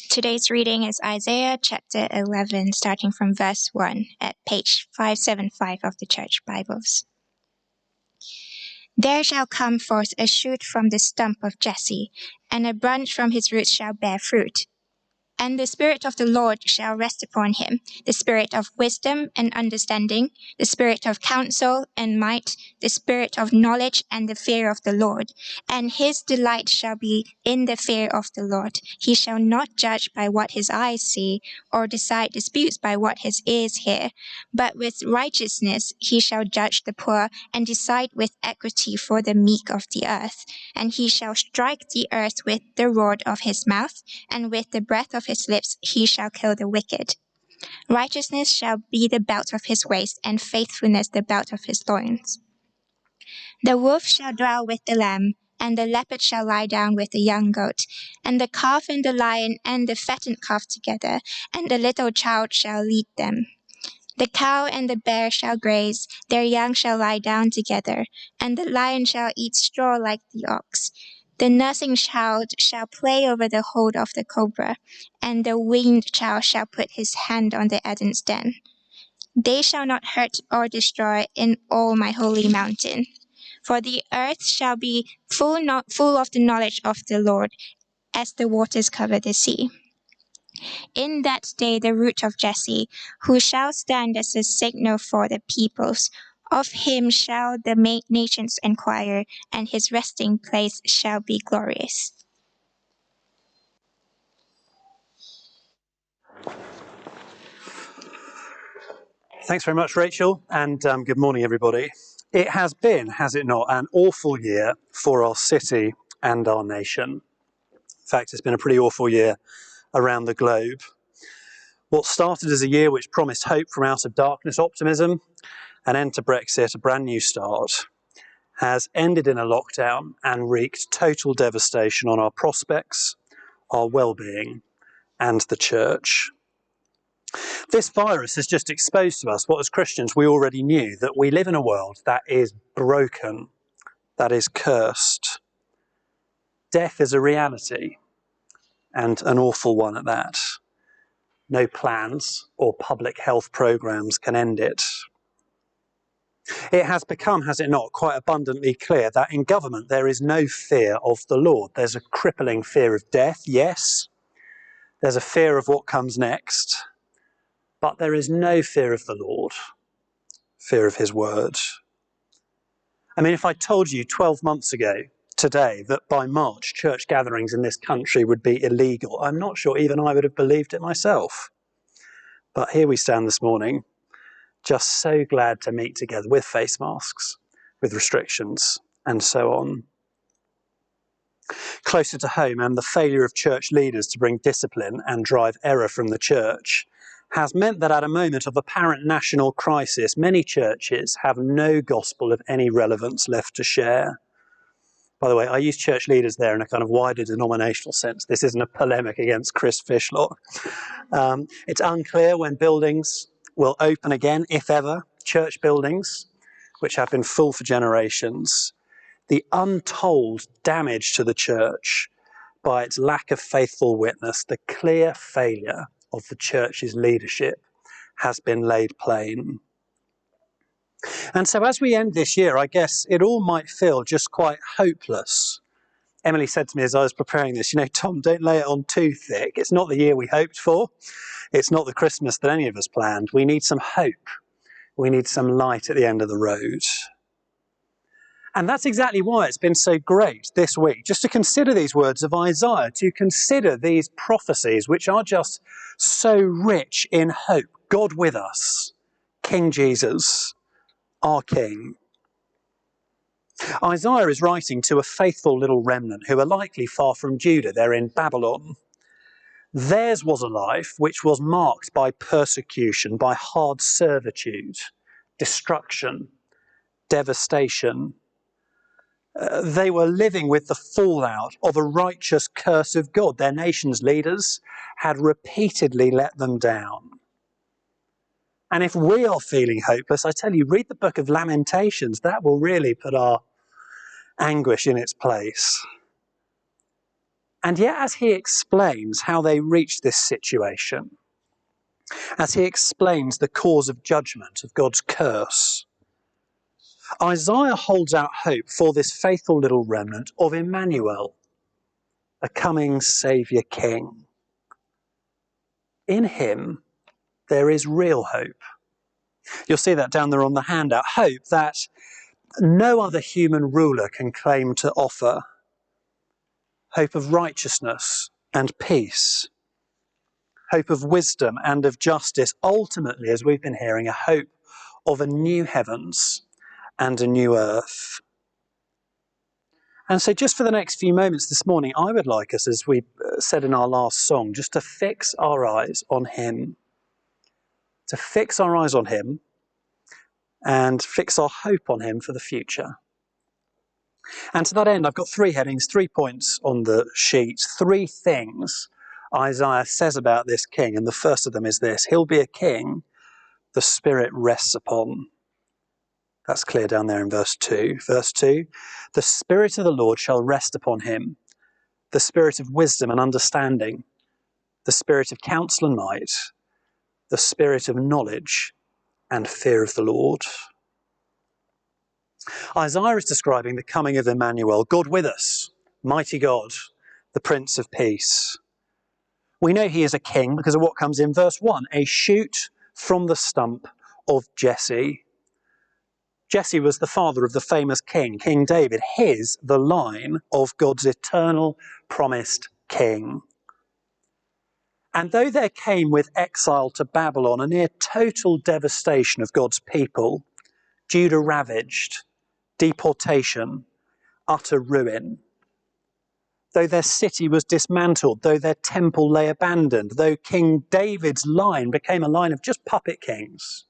Today's reading is Isaiah chapter 11, starting from verse 1 at page 575 of the Church Bibles. There shall come forth a shoot from the stump of Jesse, and a branch from his roots shall bear fruit. And the Spirit of the Lord shall rest upon him, the Spirit of wisdom and understanding, the Spirit of counsel and might, the Spirit of knowledge and the fear of the Lord. And his delight shall be in the fear of the Lord. He shall not judge by what his eyes see, or decide disputes by what his ears hear. But with righteousness he shall judge the poor, and decide with equity for the meek of the earth. And he shall strike the earth with the rod of his mouth, and with the breath of his lips he shall kill the wicked. Righteousness shall be the belt of his waist, and faithfulness the belt of his loins. The wolf shall dwell with the lamb, and the leopard shall lie down with the young goat, and the calf and the lion and the fattened calf together, and the little child shall lead them. The cow and the bear shall graze, their young shall lie down together, and the lion shall eat straw like the ox. The nursing child shall play over the hold of the cobra, and the weaned child shall put his hand on the Eden's den. They shall not hurt or destroy in all my holy mountain. For the earth shall be full of the knowledge of the Lord, as the waters cover the sea. In that day the root of Jesse, who shall stand as a signal for the peoples, of him shall the nations inquire, and his resting place shall be glorious. Thanks very much, Rachel, and good morning, everybody. It has been, has it not, an awful year for our city and our nation. In fact, it's been a pretty awful year around the globe. What started as a year which promised hope from out of darkness, optimism, an end to Brexit, a brand new start, has ended in a lockdown and wreaked total devastation on our prospects, our well-being, and the church. This virus has just exposed to us what, as Christians, we already knew, that we live in a world that is broken, that is cursed. Death is a reality, and an awful one at that. No plans or public health programs can end it. It has become, has it not, quite abundantly clear that in government there is no fear of the Lord. There's a crippling fear of death, yes. There's a fear of what comes next. But there is no fear of the Lord, fear of his word. I mean, if I told you 12 months ago today that by March church gatherings in this country would be illegal, I'm not sure even I would have believed it myself. But here we stand this morning, just so glad to meet together with face masks, with restrictions, and so on. Closer to home, and the failure of church leaders to bring discipline and drive error from the church has meant that at a moment of apparent national crisis, many churches have no gospel of any relevance left to share. By the way, I use church leaders there in a kind of wider denominational sense. This isn't a polemic against Chris Fishlock. It's unclear when buildings will open again, if ever, church buildings, which have been full for generations. The untold damage to the church by its lack of faithful witness, the clear failure of the church's leadership has been laid plain. And so as we end this year, I guess it all might feel just quite hopeless. Emily said to me as I was preparing this, Tom, don't lay it on too thick. It's not the year we hoped for. It's not the Christmas that any of us planned. We need some hope. We need some light at the end of the road. And that's exactly why it's been so great this week, just to consider these words of Isaiah, to consider these prophecies, which are just so rich in hope. God with us, King Jesus, our King. Isaiah is writing to a faithful little remnant who are likely far from Judah. They're in Babylon. Theirs was a life which was marked by persecution, by hard servitude, destruction, devastation. They were living with the fallout of a righteous curse of God. Their nation's leaders had repeatedly let them down. And if we are feeling hopeless, I tell you, read the book of Lamentations. That will really put our anguish in its place. And yet, as he explains how they reached this situation, as he explains the cause of judgment, of God's curse, Isaiah holds out hope for this faithful little remnant of Emmanuel, a coming Saviour King. In him, there is real hope. You'll see that down there on the handout. Hope that no other human ruler can claim to offer. Hope of righteousness and peace. Hope of wisdom and of justice. Ultimately, as we've been hearing, a hope of a new heavens and a new earth. And so just for the next few moments this morning, I would like us, as we said in our last song, just to fix our eyes on him. To fix our eyes on him and fix our hope on him for the future. And to that end, I've got 3 headings, 3 points on the sheet, 3 things Isaiah says about this king. And the first of them is this: he'll be a king the Spirit rests upon. That's clear down there in verse 2. Verse 2, the Spirit of the Lord shall rest upon him, the Spirit of wisdom and understanding, the Spirit of counsel and might, the Spirit of knowledge and fear of the Lord. Isaiah is describing the coming of Emmanuel, God with us, mighty God, the Prince of Peace. We know he is a king because of what comes in verse 1, a shoot from the stump of Jesse. Jesse was the father of the famous king, King David, the line of God's eternal promised king. And though there came with exile to Babylon a near total devastation of God's people, Judah ravaged, deportation, utter ruin, though their city was dismantled, though their temple lay abandoned, though King David's line became a line of just puppet kings,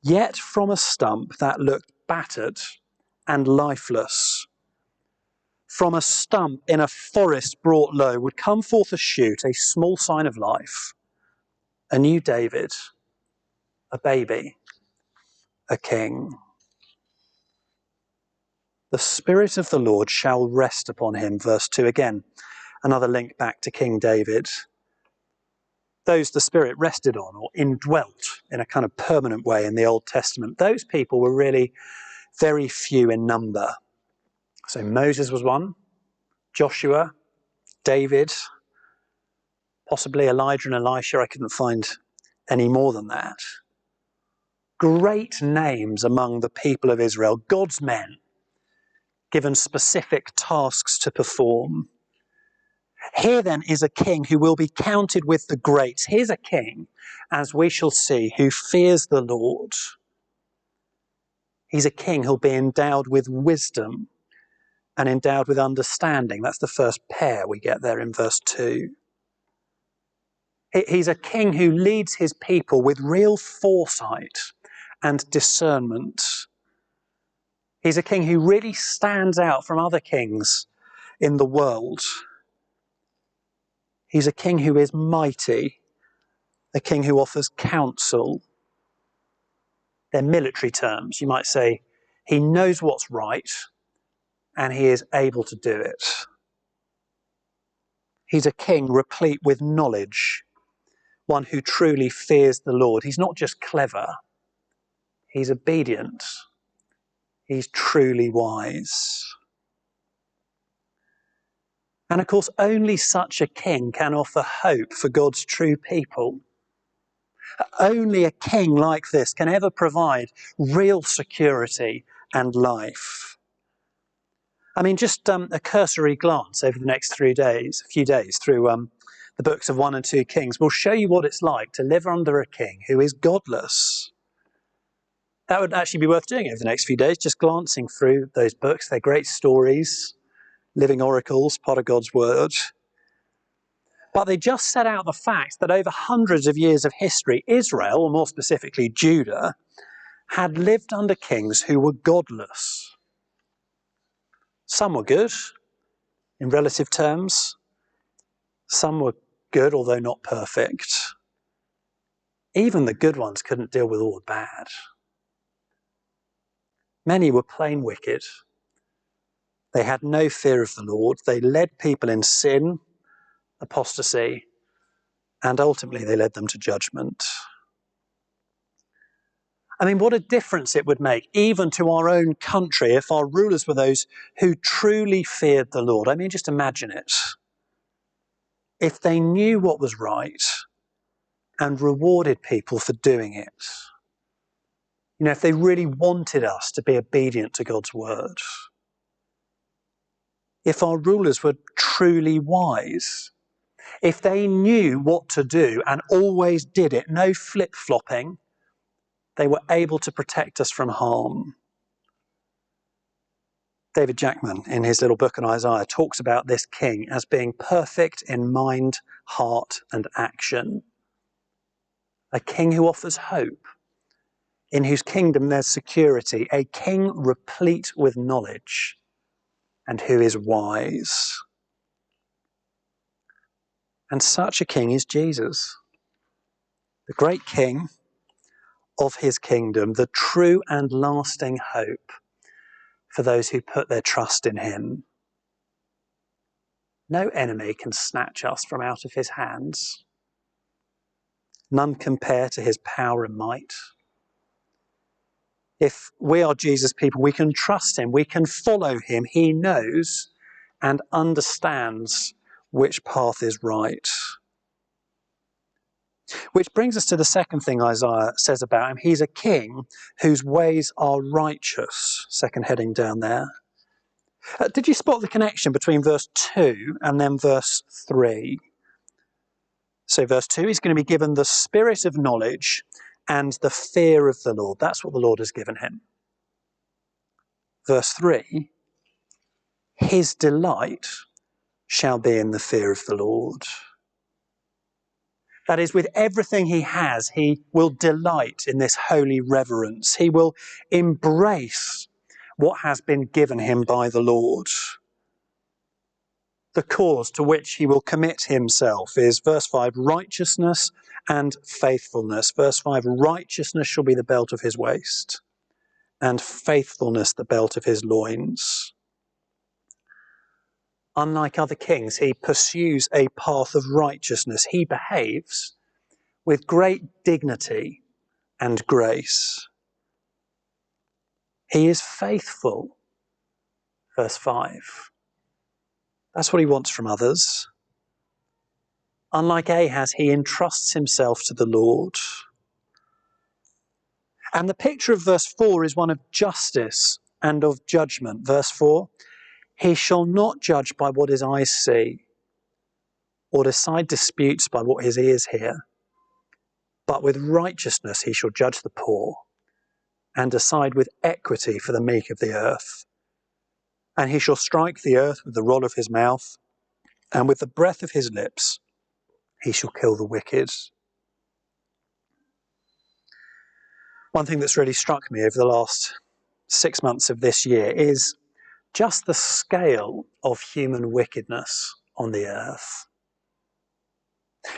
yet from a stump that looked battered and lifeless, from a stump in a forest brought low, would come forth a shoot, a small sign of life, a new David, a baby, a king. The Spirit of the Lord shall rest upon him. Verse 2 again, another link back to King David. Those the Spirit rested on or indwelt in a kind of permanent way in the Old Testament, those people were really very few in number. So Moses was one, Joshua, David, possibly Elijah and Elisha. I couldn't find any more than that. Great names among the people of Israel, God's men, given specific tasks to perform. Here then is a king who will be counted with the greats. Here's a king, as we shall see, who fears the Lord. He's a king who'll be endowed with wisdom and endowed with understanding. That's the first pair we get there in verse 2. He's a king who leads his people with real foresight and discernment. He's a king who really stands out from other kings in the world. He's a king who is mighty, a king who offers counsel. They're military terms. You might say he knows what's right and he is able to do it. He's a king replete with knowledge, one who truly fears the Lord. He's not just clever, he's obedient. He's truly wise. And of course, only such a king can offer hope for God's true people. Only a king like this can ever provide real security and life. I mean, just a cursory glance over the next few days through the books of 1 and 2 Kings will show you what it's like to live under a king who is godless. That would actually be worth doing over the next few days, just glancing through those books. They're great stories, living oracles, part of God's word. But they just set out the fact that over hundreds of years of history, Israel, or more specifically Judah, had lived under kings who were godless. Some were good, in relative terms. Some were good, although not perfect. Even the good ones couldn't deal with all the bad. Many were plain wicked. They had no fear of the Lord. They led people in sin, apostasy, and ultimately they led them to judgment. I mean, what a difference it would make, even to our own country, if our rulers were those who truly feared the Lord. I mean, just imagine it. If they knew what was right and rewarded people for doing it. You know, if they really wanted us to be obedient to God's word. If our rulers were truly wise. If they knew what to do and always did it, no flip-flopping, they were able to protect us from harm. David Jackman, in his little book on Isaiah, talks about this king as being perfect in mind, heart, and action. A king who offers hope, in whose kingdom there's security, a king replete with knowledge, and who is wise. And such a king is Jesus, the great king of his kingdom, the true and lasting hope for those who put their trust in him. No enemy can snatch us from out of his hands. None compare to his power and might. If we are Jesus' people, we can trust him, we can follow him. He knows and understands which path is right. Which brings us to the second thing Isaiah says about him. He's a king whose ways are righteous. Second heading down there. Did you spot the connection between verse 2 and then verse 3? So verse 2, he's going to be given the spirit of knowledge and the fear of the Lord. That's what the Lord has given him. Verse 3, his delight shall be in the fear of the Lord. That is, with everything he has, he will delight in this holy reverence. He will embrace what has been given him by the Lord. The cause to which he will commit himself is, verse 5, righteousness and faithfulness. Verse 5, righteousness shall be the belt of his waist, and faithfulness the belt of his loins. Unlike other kings, he pursues a path of righteousness. He behaves with great dignity and grace. He is faithful, verse 5. That's what he wants from others. Unlike Ahaz, he entrusts himself to the Lord. And the picture of verse 4 is one of justice and of judgment. Verse 4, he shall not judge by what his eyes see, or decide disputes by what his ears hear. But with righteousness he shall judge the poor, and decide with equity for the meek of the earth. And he shall strike the earth with the rod of his mouth, and with the breath of his lips he shall kill the wicked. One thing that's really struck me over the last 6 months of this year is just the scale of human wickedness on the earth.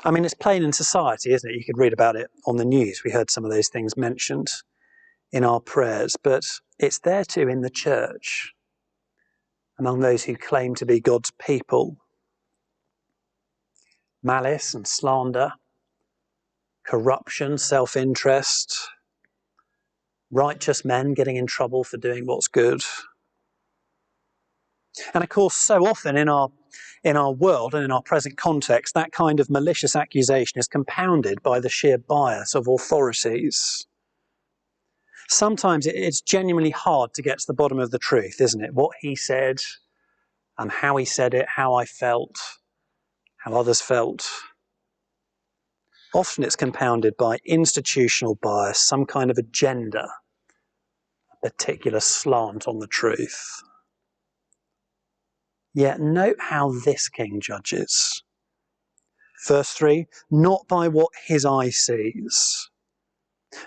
I mean, it's plain in society, isn't it? You could read about it on the news. We heard some of those things mentioned in our prayers, but it's there too in the church, among those who claim to be God's people. Malice and slander, corruption, self-interest, righteous men getting in trouble for doing what's good. And of course, so often in our world and in our present context, that kind of malicious accusation is compounded by the sheer bias of authorities. Sometimes it's genuinely hard to get to the bottom of the truth, isn't it? What he said, and how he said it, how I felt, how others felt. Often it's compounded by institutional bias, some kind of agenda, a particular slant on the truth. Yet note how this king judges. Verse 3, not by what his eye sees,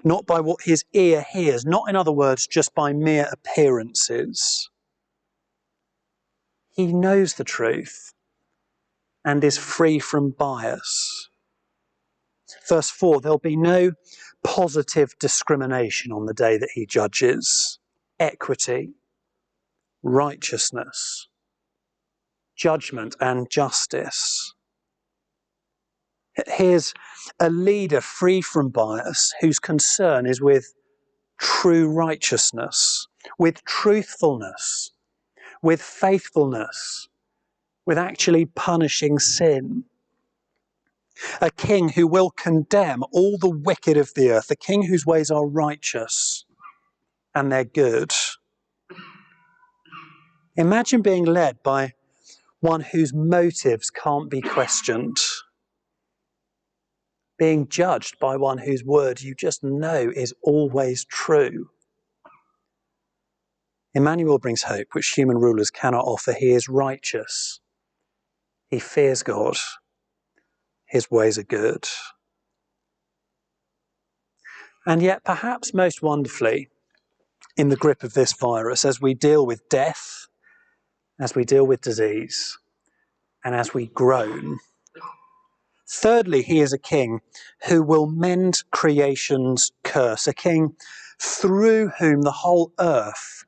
not by what his ear hears, not in other words, just by mere appearances. He knows the truth and is free from bias. Verse 4, there'll be no positive discrimination on the day that he judges. Equity, righteousness, judgment and justice. Here's a leader free from bias whose concern is with true righteousness, with truthfulness, with faithfulness, with actually punishing sin. A king who will condemn all the wicked of the earth, a king whose ways are righteous and they're good. Imagine being led by one whose motives can't be questioned, being judged by one whose word you just know is always true. Emmanuel brings hope which human rulers cannot offer. He is righteous. He fears God. His ways are good. And yet, perhaps most wonderfully, in the grip of this virus, as we deal with death, as we deal with disease, and as we groan, thirdly, he is a king who will mend creation's curse, a king through whom the whole earth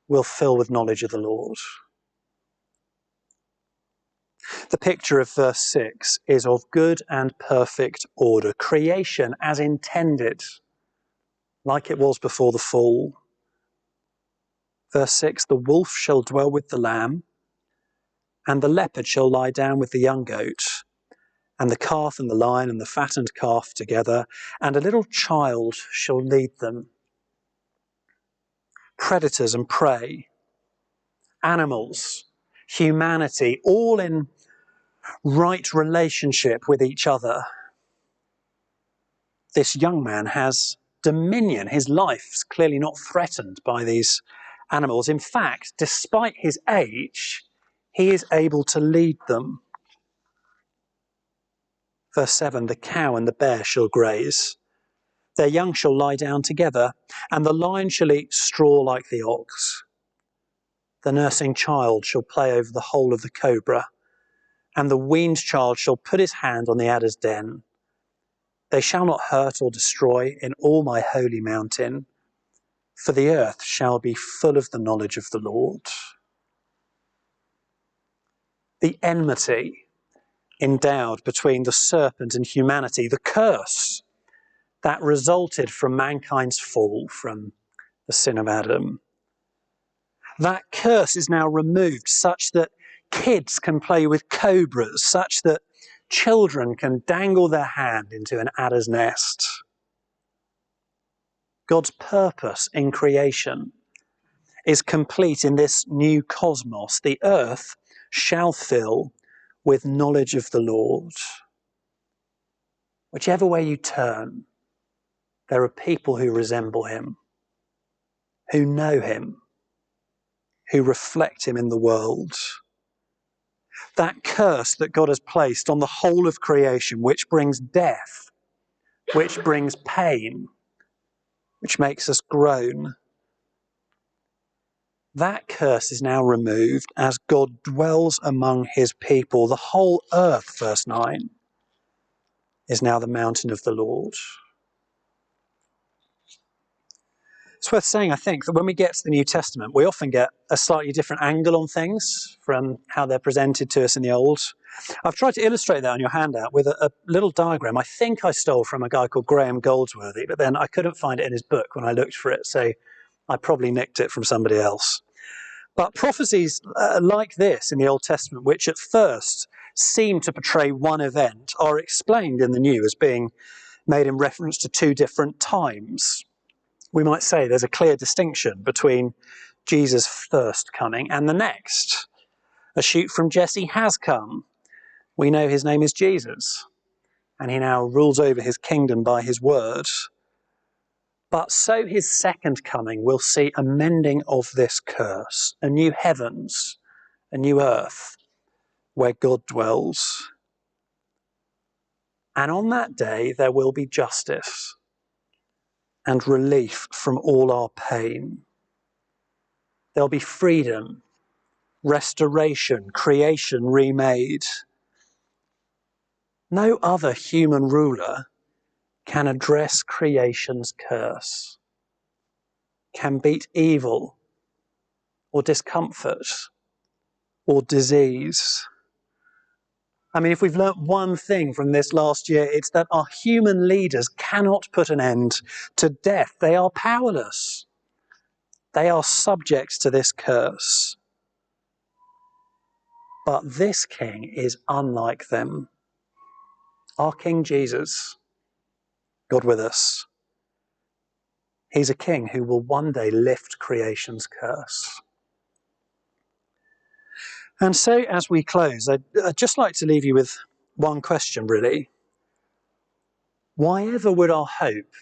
will fill with knowledge of the Lord. The picture of verse 6 is of good and perfect order, creation as intended, like it was before the fall. Verse 6, the wolf shall dwell with the lamb, and the leopard shall lie down with the young goat, and the calf and the lion and the fattened calf together, and a little child shall lead them. Predators and prey, animals, humanity, all in right relationship with each other. This young man has dominion. His life's clearly not threatened by these animals. In fact, despite his age, he is able to lead them. Verse 7, the cow and the bear shall graze. Their young shall lie down together, and the lion shall eat straw like the ox. The nursing child shall play over the hole of the cobra, and the weaned child shall put his hand on the adder's den. They shall not hurt or destroy in all my holy mountain, for the earth shall be full of the knowledge of the Lord. The enmity endowed between the serpent and humanity, the curse that resulted from mankind's fall, from the sin of Adam. That curse is now removed such that kids can play with cobras, such that children can dangle their hand into an adder's nest. God's purpose in creation is complete in this new cosmos. The earth shall fill with knowledge of the Lord. Whichever way you turn, there are people who resemble him, who know him, who reflect him in the world. That curse that God has placed on the whole of creation, which brings death, which brings pain, which makes us groan, that curse is now removed as God dwells among his people. The whole earth, verse 9, is now the mountain of the Lord. It's worth saying, I think, that when we get to the New Testament, we often get a slightly different angle on things from how they're presented to us in the Old. I've tried to illustrate that on your handout with a little diagram I think I stole from a guy called Graham Goldsworthy, but then I couldn't find it in his book when I looked for it, so I probably nicked it from somebody else. But prophecies like this in the Old Testament, which at first seem to portray one event, are explained in the New as being made in reference to two different times. We might say there's a clear distinction between Jesus' first coming and the next. A shoot from Jesse has come. We know his name is Jesus, and he now rules over his kingdom by his word. But so his second coming will see a mending of this curse, a new heavens, a new earth, where God dwells. And on that day there will be justice and relief from all our pain. There'll be freedom, restoration, creation remade. No other human ruler can address creation's curse, can beat evil or discomfort or disease. I mean, if we've learnt one thing from this last year, it's that our human leaders cannot put an end to death. They are powerless. They are subject to this curse. But this king is unlike them. Our King Jesus, God with us, he's a king who will one day lift creation's curse. And so as we close, I'd just like to leave you with one question, really. Why ever would our hope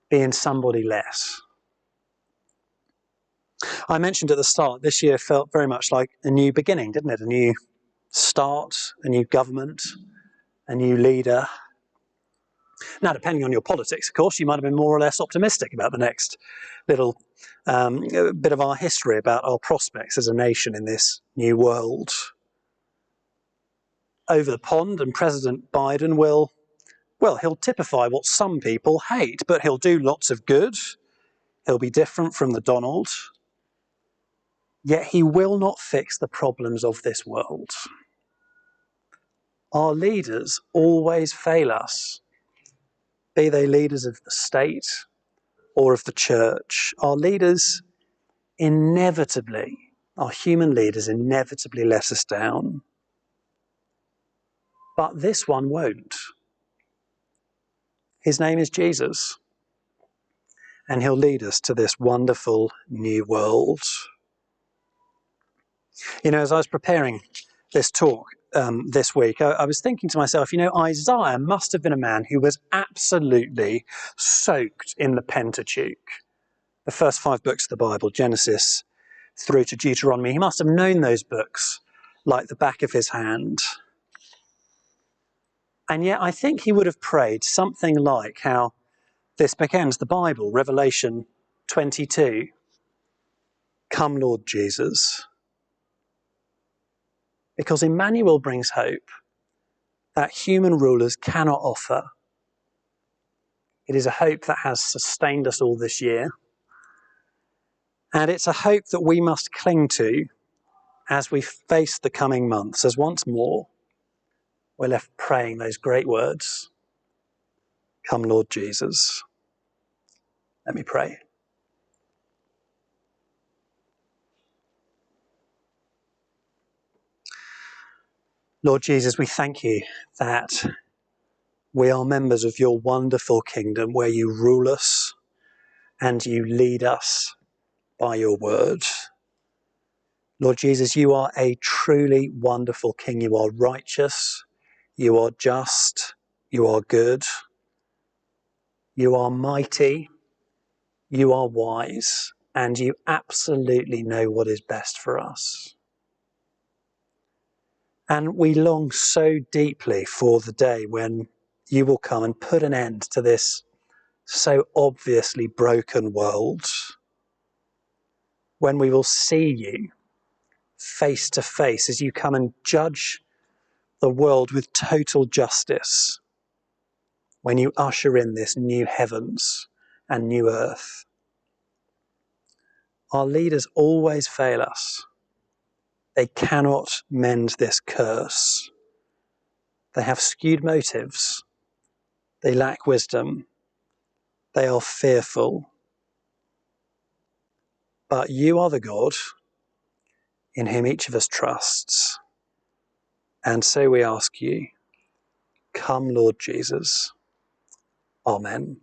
be in somebody less? I mentioned at the start, this year felt very much like a new beginning, didn't it? A new start, a new government, a new leader. Now, depending on your politics, of course, you might have been more or less optimistic about the next little bit of our history, about our prospects as a nation in this new world. Over the pond, and President Biden he'll typify what some people hate, but he'll do lots of good. He'll be different from the Donald. Yet he will not fix the problems of this world. Our leaders always fail us, be they leaders of the state or of the church. Our leaders inevitably, our human leaders inevitably let us down. But this one won't. His name is Jesus, and he'll lead us to this wonderful new world. You know, as I was preparing this talk this week, I was thinking to myself, Isaiah must have been a man who was absolutely soaked in the Pentateuch, the first 5 books of the Bible, Genesis through to Deuteronomy. He must have known those books like the back of his hand. And yet I think he would have prayed something like how this begins the Bible, Revelation 22. Come, Lord Jesus. Because Emmanuel brings hope that human rulers cannot offer. It is a hope that has sustained us all this year. And it's a hope that we must cling to as we face the coming months, as once more we're left praying those great words, come Lord Jesus. Let me pray. Lord Jesus, we thank you that we are members of your wonderful kingdom where you rule us and you lead us by your word. Lord Jesus, you are a truly wonderful king. You are righteous, you are just, you are good, you are mighty, you are wise, and you absolutely know what is best for us. And we long so deeply for the day when you will come and put an end to this so obviously broken world, when we will see you face to face as you come and judge the world with total justice, when you usher in this new heavens and new earth. Our leaders always fail us. They cannot mend this curse. They have skewed motives. They lack wisdom. They are fearful. But you are the God in whom each of us trusts. And so we ask you, come, Lord Jesus. Amen.